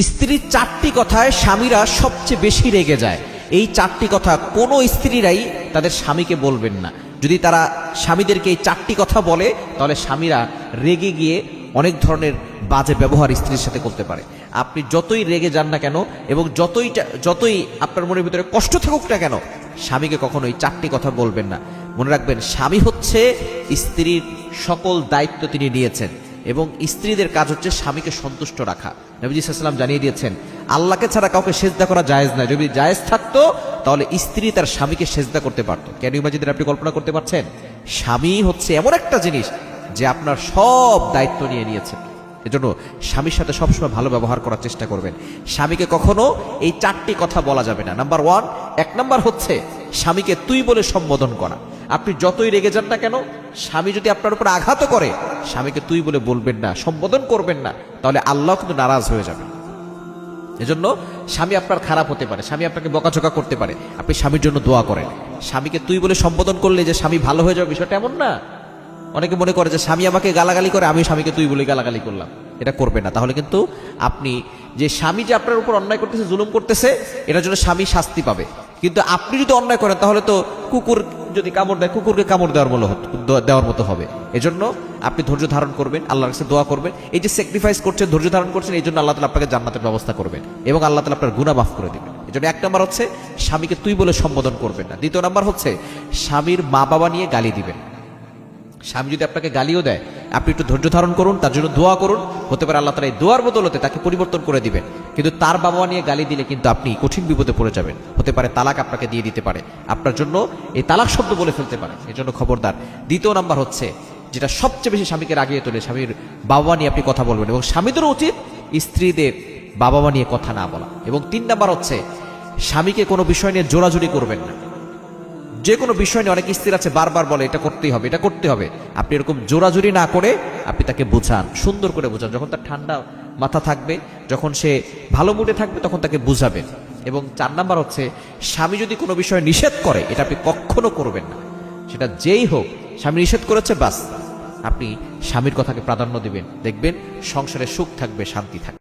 স্ত্রীর চারটি কথায় স্বামীরা সবচেয়ে বেশি রেগে যায়। এই চারটি কথা কোনো স্ত্রীরাই তাদের স্বামীকে বলবেন না। যদি তারা স্বামীদেরকে এই চারটি কথা বলে তাহলে স্বামীরা রেগে গিয়ে অনেক ধরনের বাজে ব্যবহার স্ত্রীর সাথে করতে পারে। আপনি যতই রেগে যান না কেন এবং যতই আপনার মনের ভিতরে কষ্ট থাকুক না কেন, স্বামীকে কখনো এই চারটি কথা বলবেন না। মনে রাখবেন, স্বামী হচ্ছে স্ত্রীর সকল দায়িত্ব তিনি নিয়েছেন এবং স্ত্রীদের কাজ হচ্ছে স্বামীকে সন্তুষ্ট রাখা। নবীজি সাল্লাল্লাহু আলাইহি ওয়াসাল্লাম জানিয়ে দিয়েছেন, আল্লাহকে ছাড়া কাউকে সেজদা করা জায়েজ নয়। যদি জায়েজ থাকতো তাহলে স্ত্রী তার স্বামীকে সেজদা করতে পারত। কেন ইমাজিনের আপনি কল্পনা করতে পারছেন? স্বামী হচ্ছে এমন একটা জিনিস যে আপনার সব দায়িত্ব নিয়ে নিয়েছে। এজন্য স্বামীর সাথে সবসময় ভালো ব্যবহার করার চেষ্টা করবেন। স্বামীকে কখনো এই চারটি কথা বলা যাবে না। নাম্বার ওয়ান, এক নাম্বার হচ্ছে স্বামীকে তুই বলে সম্বোধন করা। আপনি যতই রেগে যান না কেন, স্বামী যদি আপনার উপর আঘাত করে, স্বামীকে তুই বলে বলবেন না, সম্বোধন করবেন না, তাহলে আল্লাহ কিন্তু নারাজ হয়ে যাবে। এজন্য স্বামী আপনার খারাপ হতে পারে, স্বামী আপনাকে বকাঝকা করতে পারে, আপনি স্বামীর জন্য দোয়া করেন। স্বামীকে তুই বলে সম্বোধন করলে যে স্বামী ভালো হয়ে যাবে, বিষয়টা এমন না। অনেকে মনে করে যে স্বামী আমাকে গালাগালি করে, আমি স্বামীকে তুই বলে গালাগালি করলাম। এটা করবে না। তাহলে কিন্তু আপনি যে স্বামী যে আপনার উপর অন্যায় করতেছে, জুলুম করতেছে, এটার জন্য স্বামী শাস্তি পাবে। কিন্তু আপনি যদি অন্যায় করেন তাহলে তো কুকুর যদি কামড় দেয়, কুকুরকে কামড় দেওয়ার মতো হবে। এজন্য আপনি ধৈর্য ধারণ করবেন, আল্লাহর কাছে দোয়া করবেন। এই যে স্যাক্রিফাইস করছেন, ধৈর্য ধারণ করছেন, এই জন্য আল্লাহ তাআলা আপনাকে জান্নাতের ব্যবস্থা করবেন এবং আল্লাহ তাআলা আপনার গুনাহ মাফ করে দিবেন। এজন্য এক নাম্বার হচ্ছে স্বামীকে তুই বলে সম্বোধন করবেন না। দ্বিতীয় নাম্বার হচ্ছে স্বামীর মা বাবা নিয়ে গালি দিবেন। স্বামী যদি আপনাকে গালিও দেয়, আপনি একটু ধৈর্য ধারণ করুন, তার জন্য দোয়া করুন। হতে পারে আল্লাহ তাআলা এই দোয়ার বদলতে তাকে পরিবর্তন করে দিবেন। কিন্তু তার বাবা মা নিয়ে গালি দিলে কিন্তু আপনি কঠিন বিপদে পড়ে যাবেন। হতে পারে তালাক আপনাকে দিয়ে দিতে পারে, আপনার জন্য এই তালাক শব্দ বলে ফেলতে পারে। এজন্য খবরদার। দ্বিতীয় নাম্বার হচ্ছে যেটা সবচেয়ে বেশি স্বামীকে রাগিয়ে তোলে, স্বামীর বাবা মা নিয়ে আপনি কথা বলবেন এবং স্বামীদেরও উচিত স্ত্রীদের বাবা মা নিয়ে কথা না বলা। এবং তিন নাম্বার হচ্ছে স্বামীকে কোনো বিষয় নিয়ে জোরাজুরি করবেন না। যে কোনো বিষয় নিয়ে অনেক স্ত্রী আছে বারবার বলে এটা করতেই হবে, এটা করতে হবে। আপনি এরকম জোরাজুরি না করে আপনি তাকে বোঝান, সুন্দর করে বোঝান। যখন তার ঠান্ডা মাথা থাকবে, যখন সে ভালো মুডে থাকবে, তখন তাকে বুঝাবেন। এবং চার নাম্বার হচ্ছে স্বামী যদি কোনো বিষয় নিষেধ করে, এটা আপনি কখনো করবেন না। সেটা যেই হোক, স্বামী নিষেধ করেছে, বাস আপনি স্বামীর কথাকে প্রাধান্য দিবেন। দেখবেন সংসারে সুখ থাকবে, শান্তি থাকবে।